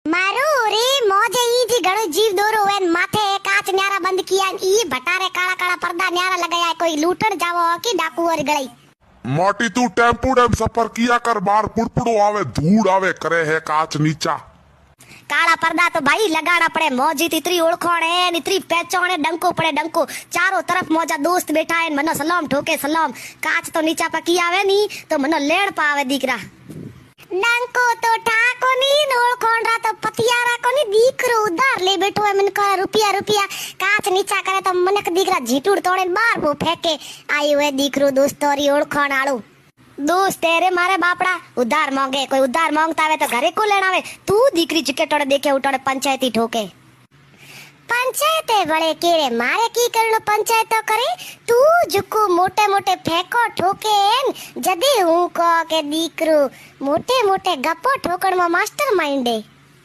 मारू रे मौजे ई जी घणो जीव दोरो है माथे कांच न्यारा बंद किया ई भटारे काला काला पर्दा न्यारा लगाया कोई लूटण जावो कि डाकू और गई। मोटी तू टेम्पू डेम सफर किया कर बार पुड़पुड़ो आवे धूड़ आवे करे है कांच नीचा। काला पर्दा तो भाई लगाना पड़े मौजी तितरी ओळखोण है नितरी पहचान है डंको पड़े डंको चारों तरफ मौजा दोस्त बैठा है मनो सलाम ठोके सलाम कांच तो नीचा पकी आवे नी तो मनो लेण पावे दीकरा डंको तो ठाको नी ओळखोण रा तो पतियारा को नी दीकरो उधार ले बैठो है मन का रुपया रुपया कांच नीचा करे तो मनक दीकरा झीटूड़ तोड़े बार वो फेंके आयो है दीकरो दोस्तोरी ओळखोण आळो दोस्त तेरे मारे बापड़ा उधार मांगे कोई उधार मांगता है तो घरे को लेना आवे तू दीकरी चिकेटोड़े देखे उठोड़े पंचायती ठोके पंचायते बड़े केरे मारे की करनो पंचायत तो करे तू जुको मोटे मोटे फेंको ठोके जदी हूं को के दीकरो मोटे मोटे गप्पो ठोकण में मास्टर माइंड है।